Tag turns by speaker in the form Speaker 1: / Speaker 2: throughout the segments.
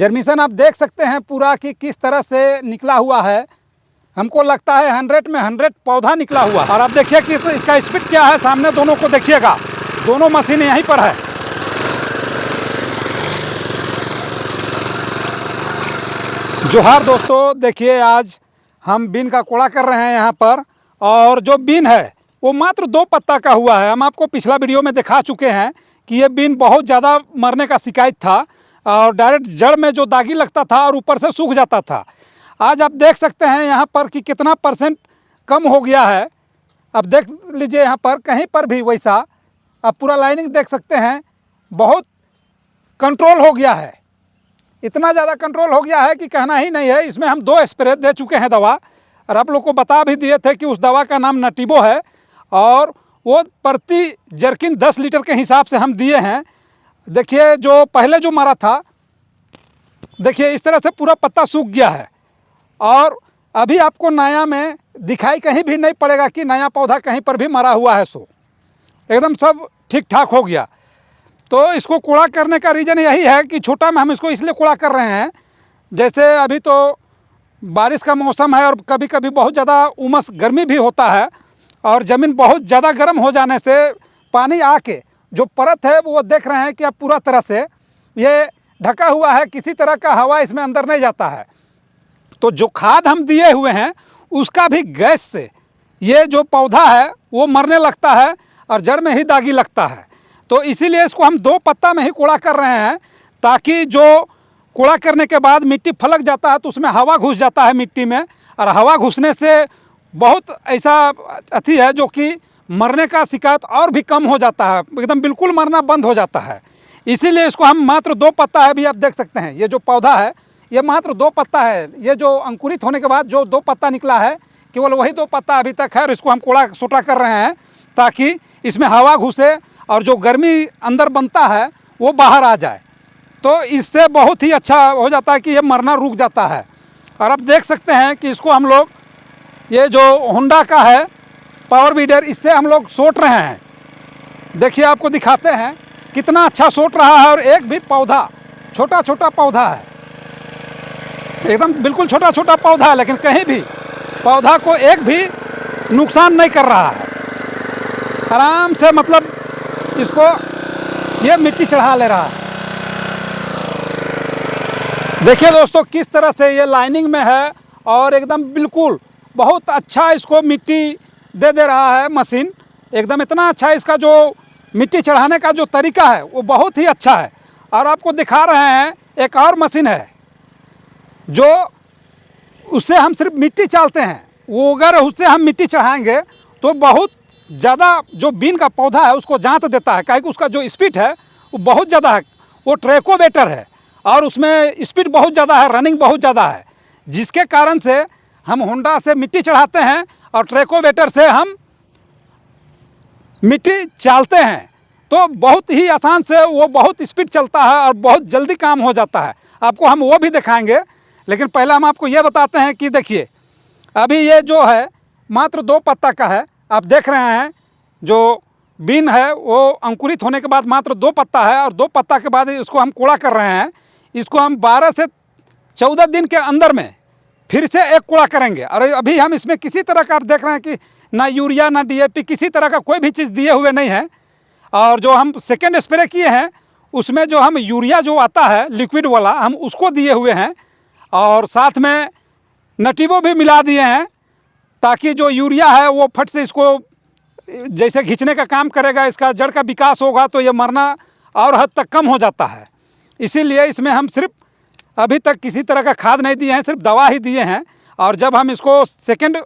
Speaker 1: जर्मिशन आप देख सकते हैं पूरा कि किस तरह से निकला हुआ है। हमको लगता है 100 में 100 पौधा निकला हुआ। और आप देखिए कि इसका स्पीड क्या है, सामने दोनों को देखिएगा, दोनों मशीन यहीं पर है। जोहार दोस्तों, देखिए आज हम बीन का कोड़ा कर रहे हैं यहाँ पर। और जो बीन है वो मात्र 2 पत्ता का हुआ है। हम आपको पिछला वीडियो में दिखा चुके हैं कि ये बीन बहुत ज़्यादा मरने का शिकायत था और डायरेक्ट जड़ में जो दागी लगता था और ऊपर से सूख जाता था। आज आप देख सकते हैं यहाँ पर कि कितना % कम हो गया है। अब देख लीजिए यहाँ पर कहीं पर भी वैसा, आप पूरा लाइनिंग देख सकते हैं, बहुत कंट्रोल हो गया है। इतना ज़्यादा कंट्रोल हो गया है कि कहना ही नहीं है। इसमें हम 2 स्प्रे दे चुके हैं दवा, और आप लोग को बता भी दिए थे कि उस दवा का नाम नटीबो है और वो प्रति जर्किन 10 लीटर के हिसाब से हम दिए हैं। देखिए जो पहले जो मरा था, देखिए इस तरह से पूरा पत्ता सूख गया है और अभी आपको नया में दिखाई कहीं भी नहीं पड़ेगा कि नया पौधा कहीं पर भी मरा हुआ है। सो एकदम सब ठीक ठाक हो गया। तो इसको कूड़ा करने का रीज़न यही है कि छोटा में हम इसको इसलिए कूड़ा कर रहे हैं, जैसे अभी तो बारिश का मौसम है और कभी कभी बहुत ज़्यादा उमस गर्मी भी होता है और ज़मीन बहुत ज़्यादा गर्म हो जाने से पानी आके जो परत है वो देख रहे हैं कि अब पूरा तरह से ये ढका हुआ है, किसी तरह का हवा इसमें अंदर नहीं जाता है। तो जो खाद हम दिए हुए हैं उसका भी गैस से ये जो पौधा है वो मरने लगता है और जड़ में ही दागी लगता है। तो इसीलिए इसको हम 2 पत्ता में ही कूड़ा कर रहे हैं, ताकि जो कूड़ा करने के बाद मिट्टी फलक जाता है तो उसमें हवा घुस जाता है मिट्टी में, और हवा घुसने से बहुत ऐसा अथी है जो कि मरने का शिकायत और भी कम हो जाता है, एकदम बिल्कुल मरना बंद हो जाता है। इसीलिए इसको हम मात्र 2 पत्ता है, अभी आप देख सकते हैं ये जो पौधा है ये मात्र 2 पत्ता है। ये जो अंकुरित होने के बाद जो 2 पत्ता निकला है केवल वही 2 पत्ता अभी तक है, और इसको हम कूड़ा सोटा कर रहे हैं ताकि इसमें हवा घुसे और जो गर्मी अंदर बनता है वो बाहर आ जाए। तो इससे बहुत ही अच्छा हो जाता है कि ये मरना रुक जाता है। और आप देख सकते हैं कि इसको हम लोग, ये जो होंडा का है पावर बीडर, इससे हम लोग सोट रहे हैं। देखिए आपको दिखाते हैं कितना अच्छा सोट रहा है। और एक भी पौधा, छोटा छोटा पौधा है, एकदम बिल्कुल छोटा छोटा पौधा है, लेकिन कहीं भी पौधा को एक भी नुकसान नहीं कर रहा है। आराम से मतलब इसको ये मिट्टी चढ़ा ले रहा है। देखिए दोस्तों किस तरह से ये लाइनिंग में है और एकदम बिल्कुल बहुत अच्छा इसको मिट्टी दे रहा है मशीन। एकदम इतना अच्छा इसका जो मिट्टी चढ़ाने का जो तरीका है वो बहुत ही अच्छा है। और आपको दिखा रहे हैं एक और मशीन है जो उससे हम सिर्फ मिट्टी चालते हैं। वो अगर उससे हम मिट्टी चढ़ाएंगे तो बहुत ज़्यादा जो बीन का पौधा है उसको जांत देता है, क्योंकि उसका जो स्पीड है वो बहुत ज़्यादा है। वो ट्रैकोवेटर है और उसमें स्पीड बहुत ज़्यादा है, रनिंग बहुत ज़्यादा है, जिसके कारण से हम होंडा से मिट्टी चढ़ाते हैं और ट्रैकोवेटर से हम मिट्टी चालते हैं। तो बहुत ही आसान से वो बहुत स्पीड चलता है और बहुत जल्दी काम हो जाता है। आपको हम वो भी दिखाएंगे, लेकिन पहले हम आपको ये बताते हैं कि देखिए अभी ये जो है मात्र 2 पत्ता का है। आप देख रहे हैं जो बीन है वो अंकुरित होने के बाद मात्र 2 पत्ता है, और 2 पत्ता के बाद इसको हम कूड़ा कर रहे हैं। इसको हम 12 से 14 दिन के अंदर में फिर से एक कूड़ा करेंगे। और अभी हम इसमें किसी तरह का, आप देख रहे हैं कि ना यूरिया ना DAP किसी तरह का कोई भी चीज़ दिए हुए नहीं है। और जो हम सेकेंड स्प्रे किए हैं उसमें जो हम यूरिया जो आता है लिक्विड वाला, हम उसको दिए हुए हैं और साथ में नटीबो भी मिला दिए हैं, ताकि जो यूरिया है वो फट से इसको जैसे खींचने का काम करेगा, इसका जड़ का विकास होगा तो ये मरना और हद तक कम हो जाता है। इसीलिए इसमें हम सिर्फ अभी तक किसी तरह का खाद नहीं दिए हैं, सिर्फ दवा ही दिए हैं। और जब हम इसको सेकेंड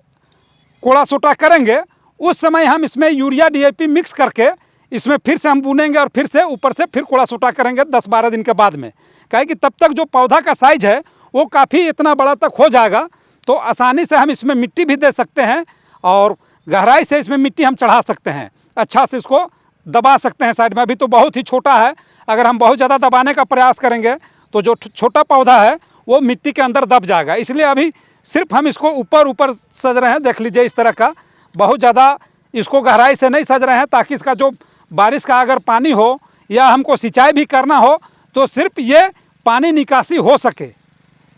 Speaker 1: कोड़ा सोटा करेंगे उस समय हम इसमें यूरिया DAP मिक्स करके इसमें फिर से हम बुनेंगे और फिर से ऊपर से फिर कोड़ा सोटा करेंगे 10-12 दिन के बाद में। काहे कि तब तक जो पौधा का साइज है वो काफ़ी इतना बड़ा तक हो जाएगा, तो आसानी से हम इसमें मिट्टी भी दे सकते हैं और गहराई से इसमें मिट्टी हम चढ़ा सकते हैं। अच्छा से इसको दबा सकते हैं साइड में। अभी तो बहुत ही छोटा है, अगर हम बहुत ज़्यादा दबाने का प्रयास करेंगे तो जो छोटा पौधा है वो मिट्टी के अंदर दब जाएगा। इसलिए अभी सिर्फ हम इसको ऊपर ऊपर सज रहे हैं। देख लीजिए इस तरह का, बहुत ज़्यादा इसको गहराई से नहीं सज रहे हैं, ताकि इसका जो बारिश का अगर पानी हो या हमको सिंचाई भी करना हो तो सिर्फ ये पानी निकासी हो सके,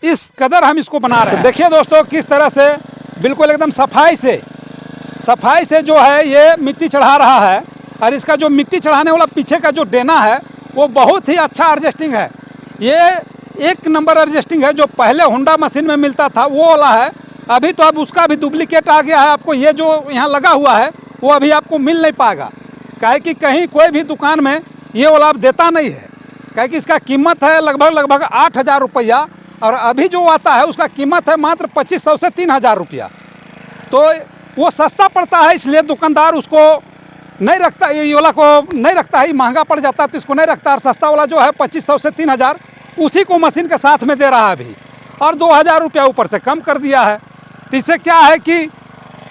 Speaker 1: इस कदर हम इसको बना रहे हैं। तो देखिए दोस्तों किस तरह से बिल्कुल एकदम सफाई से जो है ये मिट्टी चढ़ा रहा है। और इसका जो मिट्टी चढ़ाने वाला पीछे का जो डेना है वो बहुत ही अच्छा एडजस्टिंग है। ये एक नंबर एडजस्टिंग है। जो पहले होंडा मशीन में मिलता था वो वाला है। अभी तो अब उसका भी डुप्लीकेट आ गया है। आपको ये जो यहाँ लगा हुआ है वो अभी आपको मिल नहीं पाएगा, काहे कि कहीं कोई भी दुकान में ये वाला आप देता नहीं है। काहे कि इसका कीमत है लगभग 8,000 रुपया, और अभी जो आता है उसका कीमत है मात्र 2500 से 3,000 रुपया। तो वो सस्ता पड़ता है, इसलिए दुकानदार उसको नहीं रखता, ये वाला को नहीं रखता है। महंगा पड़ जाता है तो इसको नहीं रखता। और सस्ता वाला जो है 2500 से 3,000 उसी को मशीन के साथ में दे रहा है अभी, और 2,000 रुपया ऊपर से कम कर दिया है। तो इससे क्या है कि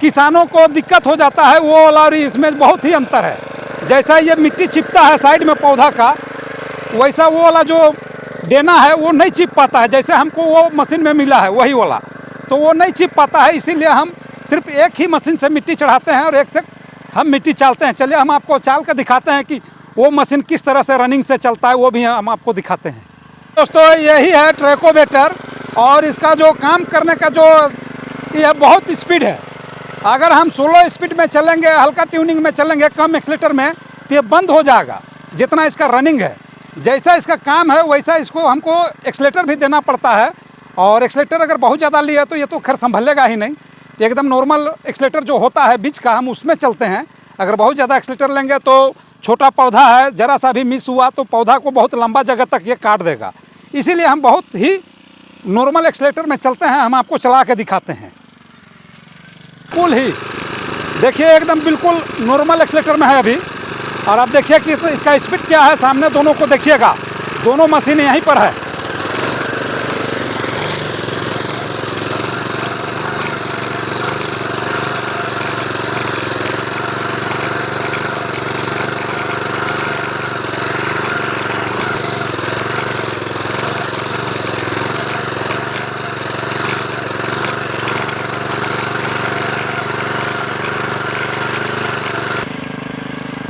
Speaker 1: किसानों को दिक्कत हो जाता है वो वाला, और इसमें बहुत ही अंतर है। जैसा ये मिट्टी चिपता है साइड में पौधा का, वैसा वो वाला जो डेना है वो नहीं चिप पाता है। जैसे हमको वो मशीन में मिला है वही वाला, तो वो नहीं चिप पाता है। इसीलिए हम सिर्फ एक ही मशीन से मिट्टी चढ़ाते हैं और एक से हम मिट्टी चालते हैं। चलिए हम आपको चाल कर दिखाते हैं कि वो मशीन किस तरह से रनिंग से चलता है, वो भी हम आपको दिखाते हैं। दोस्तों यही है ट्रैकोवेटर, और इसका जो काम करने का जो यह बहुत स्पीड है। अगर हम स्लो स्पीड में चलेंगे, हल्का ट्यूनिंग में चलेंगे, कम एक्सीलेटर में, तो ये बंद हो जाएगा जितना इसका रनिंग है। जैसा इसका काम है वैसा इसको हमको एक्सीलेटर भी देना पड़ता है। और एक्सीलेटर अगर बहुत ज़्यादा लिया तो ये तो खैर संभलेगा ही नहीं। एकदम नॉर्मल एक्सीलेटर जो होता है बीच का, हम उसमें चलते हैं। अगर बहुत ज़्यादा एक्सीलेटर लेंगे तो छोटा पौधा है, ज़रा सा भी मिस हुआ तो पौधा को बहुत लंबा जगह तक ये काट देगा। इसीलिए हम बहुत ही नॉर्मल एक्सीलेटर में चलते हैं। हम आपको चला के दिखाते हैं। बिल्कुल ही देखिए एकदम बिल्कुल नॉर्मल एक्सीलेटर में है अभी। और आप देखिए कि इसका स्पीड क्या है, सामने दोनों को देखिएगा, दोनों मशीन यहीं पर है।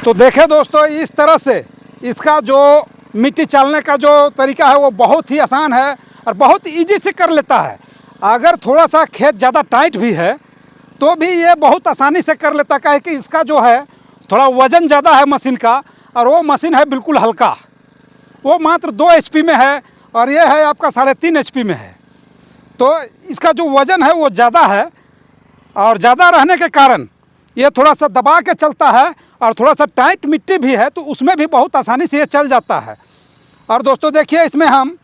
Speaker 1: तो देखें दोस्तों, इस तरह से इसका जो मिट्टी चालने का जो तरीका है वो बहुत ही आसान है और बहुत इजी से कर लेता है। अगर थोड़ा सा खेत ज़्यादा टाइट भी है तो भी ये बहुत आसानी से कर लेता है, कि इसका जो है थोड़ा वज़न ज़्यादा है मशीन का, और वो मशीन है बिल्कुल हल्का। वो मात्र 2 HP में है और ये है आपका 3.5 HP में है। तो इसका जो वज़न है वो ज़्यादा है, और ज़्यादा रहने के कारण ये थोड़ा सा दबा के चलता है। और थोड़ा सा टाइट मिट्टी भी है तो उसमें भी बहुत आसानी से ये चल जाता है। और दोस्तों देखिए इसमें हम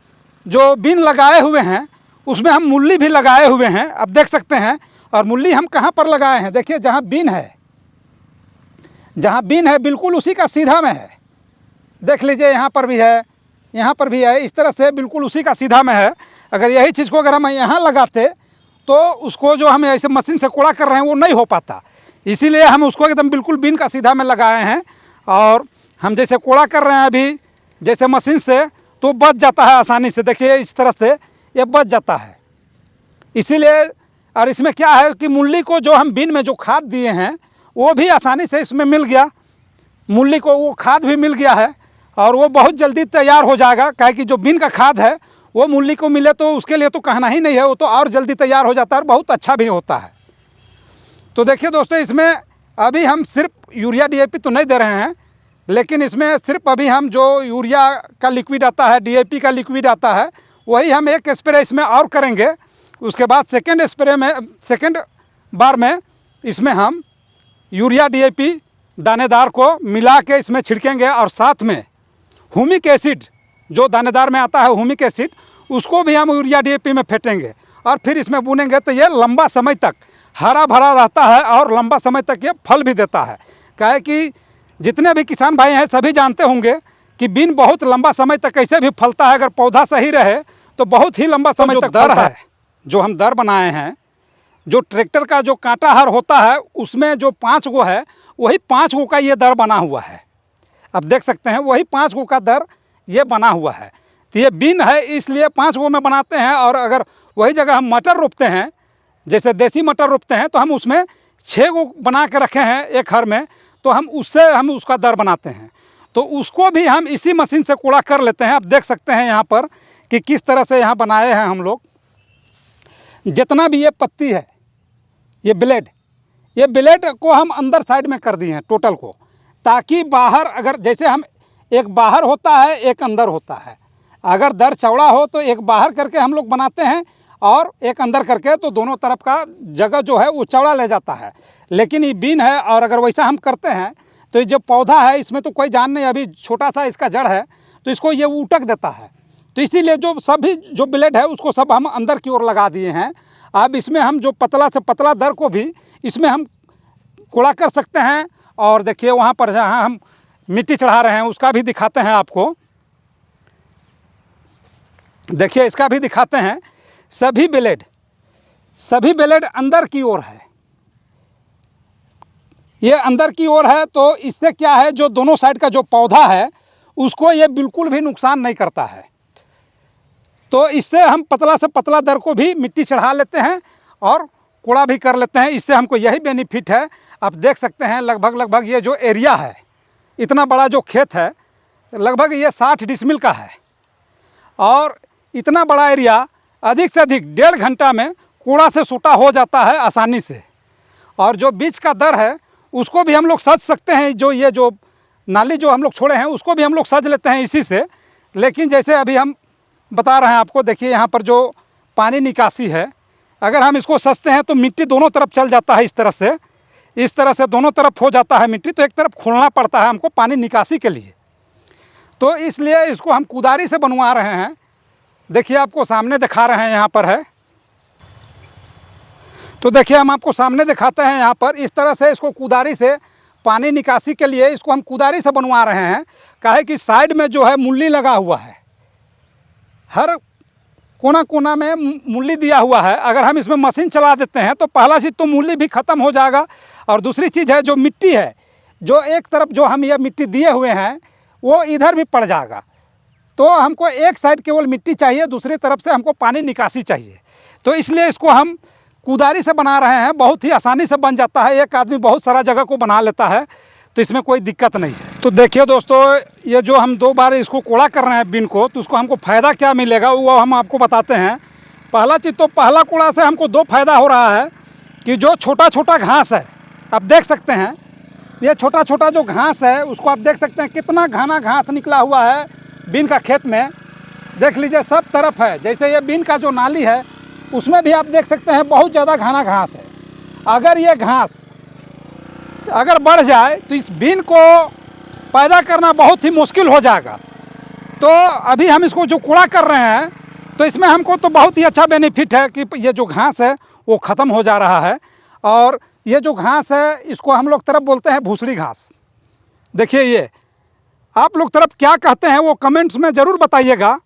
Speaker 1: जो बीन लगाए हुए हैं उसमें हम मूली भी लगाए हुए हैं, आप देख सकते हैं। और मूली हम कहाँ पर लगाए हैं, देखिए जहाँ बीन है बिल्कुल उसी का सीधा में है। देख लीजिए यहाँ पर भी है, यहाँ पर भी है, इस तरह से बिल्कुल उसी का सीधा में है। अगर यही चीज़ को अगर हम यहाँ लगाते तो उसको जो हम ऐसे मशीन से कोड़ा कर रहे हैं वो नहीं हो पाता। इसीलिए हम उसको एकदम बिल्कुल बीन का सीधा में लगाए हैं। और हम जैसे कोड़ा कर रहे हैं अभी जैसे मशीन से, तो बच जाता है आसानी से। देखिए इस तरह से ये बच जाता है। इसीलिए, और इसमें क्या है कि मूली को जो हम बीन में जो खाद दिए हैं वो भी आसानी से इसमें मिल गया। मूली को वो खाद भी मिल गया है और वो बहुत जल्दी तैयार हो जाएगा। काहे कि जो बीन का खाद है वो मूली को मिले तो उसके लिए तो कहना ही नहीं है, वो तो और जल्दी तैयार हो जाता है और बहुत अच्छा भी होता है। तो देखिए दोस्तों, इसमें अभी हम सिर्फ यूरिया DAP तो नहीं दे रहे हैं, लेकिन इसमें सिर्फ अभी हम जो यूरिया का लिक्विड आता है, DAP का लिक्विड आता है, वही हम एक स्प्रे इसमें और करेंगे। उसके बाद सेकेंड बार में इसमें हम यूरिया DAP दानेदार को मिला के इसमें छिड़केंगे। और साथ में ह्यूमिक एसिड जो दानेदार में आता है, ह्यूमिक एसिड, उसको भी हम यूरिया DAP में फेंटेंगे और फिर इसमें बुनेंगे। तो ये लंबा समय तक हरा भरा रहता है और लंबा समय तक ये फल भी देता है। काहे कि जितने भी किसान भाई हैं सभी जानते होंगे कि बीन बहुत लंबा समय तक कैसे भी फलता है। अगर पौधा सही रहे तो बहुत ही लंबा समय तक दर है। जो हम दर बनाए हैं, जो ट्रैक्टर का जो कांटा हर होता है उसमें जो 5 गो है, वही 5 गो का ये दर बना हुआ है। अब देख सकते हैं वही 5 गो का दर ये बना हुआ है। तो ये बीन है इसलिए 5 गो में बनाते हैं। और अगर वही जगह हम मटर रोपते हैं, जैसे देसी मटर रोपते हैं, तो हम उसमें 6 गो बना के रखे हैं एक हर में, तो हम उसका दर बनाते हैं। तो उसको भी हम इसी मशीन से कोड़ा कर लेते हैं। आप देख सकते हैं यहाँ पर कि किस तरह से यहाँ बनाए हैं हम लोग। जितना भी ये पत्ती है, ये ब्लेड को हम अंदर साइड में कर दिए हैं टोटल को, ताकि बाहर अगर जैसे हम एक बाहर होता है एक अंदर होता है, अगर दर चौड़ा हो तो एक बाहर करके हम लोग बनाते हैं और एक अंदर करके, तो दोनों तरफ का जगह जो है वो चौड़ा ले जाता है। लेकिन ये बीन है और अगर वैसा हम करते हैं तो ये जो पौधा है इसमें तो कोई जान नहीं, अभी छोटा सा इसका जड़ है तो इसको ये उटक देता है। तो इसीलिए जो सभी जो ब्लेड है उसको सब हम अंदर की ओर लगा दिए हैं। अब इसमें हम जो पतला से पतला दर को भी इसमें हम कोड़ा कर सकते हैं। और देखिए वहाँ पर जहाँ हम मिट्टी चढ़ा रहे हैं उसका भी दिखाते हैं आपको। देखिए इसका भी दिखाते हैं। सभी ब्लेड अंदर की ओर है, ये अंदर की ओर है। तो इससे क्या है, जो दोनों साइड का जो पौधा है उसको ये बिल्कुल भी नुकसान नहीं करता है। तो इससे हम पतला से पतला दर को भी मिट्टी चढ़ा लेते हैं और कोड़ा भी कर लेते हैं। इससे हमको यही बेनिफिट है। आप देख सकते हैं लगभग ये जो एरिया है, इतना बड़ा जो खेत है, लगभग ये 60 डिसमिल का है। और इतना बड़ा एरिया अधिक से अधिक 1.5 घंटा में कोड़ा से सूटा हो जाता है आसानी से। और जो बीच का दर है उसको भी हम लोग सज सकते हैं। ये जो नाली जो हम लोग छोड़े हैं उसको भी हम लोग सज लेते हैं इसी से। लेकिन जैसे अभी हम बता रहे हैं आपको, देखिए यहाँ पर जो पानी निकासी है, अगर हम इसको सजते हैं तो मिट्टी दोनों तरफ चल जाता है। इस तरह से दोनों तरफ हो जाता है मिट्टी, तो एक तरफ खोलना पड़ता है हमको पानी निकासी के लिए। तो इसलिए इसको हम कुदारी से बनवा रहे हैं। देखिए आपको सामने दिखा रहे हैं, यहाँ पर है। तो देखिए हम आपको सामने दिखाते हैं, यहाँ पर इस तरह से इसको कुदारी से पानी निकासी के लिए इसको हम कुदारी से बनवा रहे हैं। काहे कि साइड में जो है मूली लगा हुआ है, हर कोना कोना में मूली दिया हुआ है। अगर हम इसमें मशीन चला देते हैं तो पहला चीज़ तो मूली भी ख़त्म हो जाएगा, और दूसरी चीज़ है जो मिट्टी है, जो एक तरफ जो हम ये मिट्टी दिए हुए हैं वो इधर भी पड़ जाएगा। तो हमको एक साइड केवल मिट्टी चाहिए, दूसरी तरफ से हमको पानी निकासी चाहिए। तो इसलिए इसको हम कुदारी से बना रहे हैं। बहुत ही आसानी से बन जाता है, एक आदमी बहुत सारा जगह को बना लेता है, तो इसमें कोई दिक्कत नहीं है। तो देखिए दोस्तों, ये जो हम 2 बार इसको कोड़ा कर रहे हैं बीन को, तो उसको हमको फ़ायदा क्या मिलेगा वो हम आपको बताते हैं। पहला चीज़ तो पहला कोड़ा से हमको 2 फ़ायदा हो रहा है कि जो छोटा छोटा घास है, आप देख सकते हैं, ये छोटा छोटा जो घास है उसको आप देख सकते हैं कितना घना घास निकला हुआ है बीन का खेत में। देख लीजिए सब तरफ है। जैसे ये बीन का जो नाली है उसमें भी आप देख सकते हैं बहुत ज़्यादा घना घास है। अगर ये घास अगर बढ़ जाए तो इस बीन को पैदा करना बहुत ही मुश्किल हो जाएगा। तो अभी हम इसको जो कूड़ा कर रहे हैं तो इसमें हमको तो बहुत ही अच्छा बेनिफिट है कि ये जो घास है वो ख़त्म हो जा रहा है। और ये जो घास है इसको हम लोग तरफ बोलते हैं भूसड़ी घास। देखिए ये आप लोग तरफ क्या कहते हैं वो कमेंट्स में ज़रूर बताइएगा।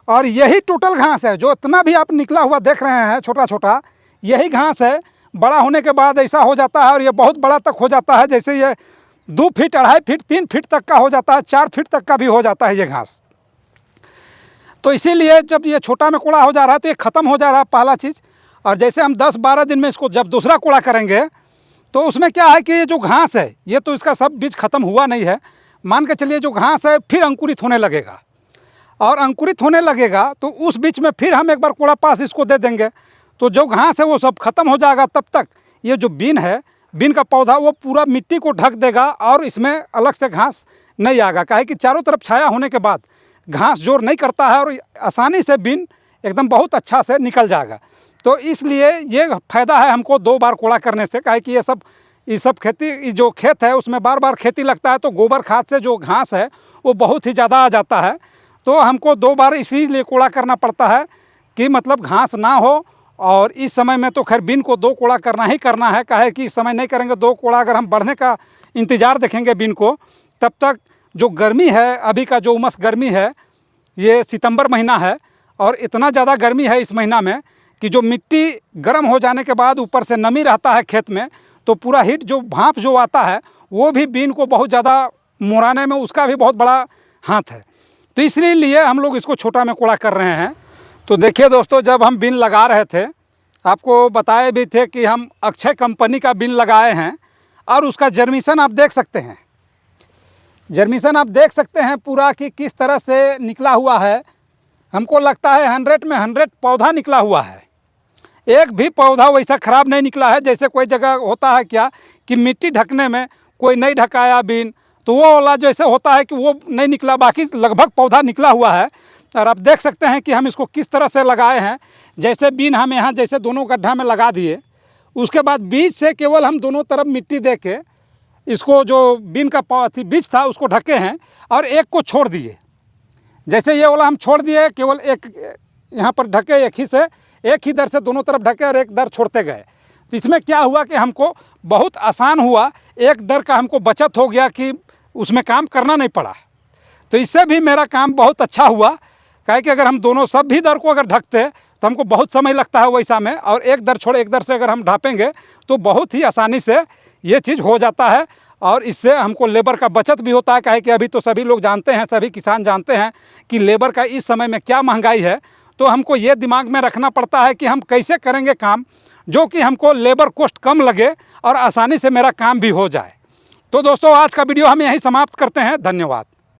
Speaker 1: और यही टोटल घास है, जो इतना भी आप निकला हुआ देख रहे हैं छोटा छोटा, यही घास है। बड़ा होने के बाद ऐसा हो जाता है और ये बहुत बड़ा तक हो जाता है। जैसे ये 2 फीट, 2.5 फीट, 3 फीट तक का हो जाता है, 4 फीट तक का भी हो जाता है ये घास। तो इसीलिए जब ये छोटा में कूड़ा हो जा रहा है तो ये ख़त्म हो जा रहा है पहला चीज़। और जैसे हम 10-12 दिन में इसको जब दूसरा कूड़ा करेंगे तो उसमें क्या है कि ये जो घास है ये तो इसका सब बीज ख़त्म हुआ नहीं है। मान के चलिए जो घास है फिर अंकुरित होने लगेगा, और अंकुरित होने लगेगा तो उस बीच में फिर हम एक बार कूड़ा पास इसको दे देंगे, तो जो घास है वो सब खत्म हो जाएगा। तब तक ये जो बीन है, बीन का पौधा, वो पूरा मिट्टी को ढक देगा और इसमें अलग से घास नहीं आएगा। काहे कि चारों तरफ छाया होने के बाद घास जोर नहीं करता है और आसानी से बीन एकदम बहुत अच्छा से निकल जाएगा। तो इसलिए ये फ़ायदा है हमको 2 बार कूड़ा करने से। काहे कि ये सब खेती, जो खेत है उसमें बार बार खेती लगता है, तो गोबर खाद से जो घास है वो बहुत ही ज़्यादा आ जाता है। तो हमको 2 बार इसीलिए कूड़ा करना पड़ता है कि मतलब घास ना हो। और इस समय में तो खैर बीन को 2 कूड़ा करना ही करना है। काहे कि इस समय नहीं करेंगे 2 कूड़ा, अगर हम बढ़ने का इंतज़ार देखेंगे बीन को, तब तक जो गर्मी है, अभी का जो उमस गर्मी है, ये सितंबर महीना है और इतना ज़्यादा गर्मी है इस महीना में कि जो मिट्टी गर्म हो जाने के बाद ऊपर से नमी रहता है खेत में, तो पूरा हीट जो भाप जो आता है वो भी बीन को बहुत ज़्यादा मुराने में उसका भी बहुत बड़ा हाथ है। तो इसलिए हम लोग इसको छोटा में कूड़ा कर रहे हैं। तो देखिए दोस्तों, जब हम बीन लगा रहे थे आपको बताए भी थे कि हम अक्षय कंपनी का बीन लगाए हैं, और उसका जर्मिशन आप देख सकते हैं। जर्मिशन आप देख सकते हैं पूरा कि किस तरह से निकला हुआ है। हमको लगता है 100 में 100 पौधा निकला हुआ है। एक भी पौधा वैसा ख़राब नहीं निकला है। जैसे कोई जगह होता है क्या कि मिट्टी ढकने में कोई नहीं ढकाया बीन, तो वो वाला जैसे होता है कि वो नहीं निकला, बाकी लगभग पौधा निकला हुआ है। और आप देख सकते हैं कि हम इसको किस तरह से लगाए हैं। जैसे बीन हम यहाँ जैसे दोनों गड्ढा में लगा दिए, उसके बाद बीज से केवल हम दोनों तरफ मिट्टी दे के इसको जो बीन का बीज था उसको ढके हैं और एक को छोड़ दिए। जैसे ये वाला हम छोड़ दिए, केवल एक यहाँ पर ढके, एक ही दर से दोनों तरफ ढके और एक दर छोड़ते गए। तो इसमें क्या हुआ कि हमको बहुत आसान हुआ, एक दर का हमको बचत हो गया कि उसमें काम करना नहीं पड़ा। तो इससे भी मेरा काम बहुत अच्छा हुआ। काहे कि अगर हम दोनों सब भी दर को अगर ढकते तो हमको बहुत समय लगता है वैसा में, और एक दर छोड़ एक दर से अगर हम ढापेंगे तो बहुत ही आसानी से ये चीज़ हो जाता है। और इससे हमको लेबर का बचत भी होता है। काहे कि अभी तो सभी लोग जानते हैं, सभी किसान जानते हैं कि लेबर का इस समय में क्या महंगाई है। तो हमको ये दिमाग में रखना पड़ता है कि हम कैसे करेंगे काम जो कि हमको लेबर कॉस्ट कम लगे और आसानी से मेरा काम भी हो जाए। तो दोस्तों, आज का वीडियो हम यहीं समाप्त करते हैं। धन्यवाद।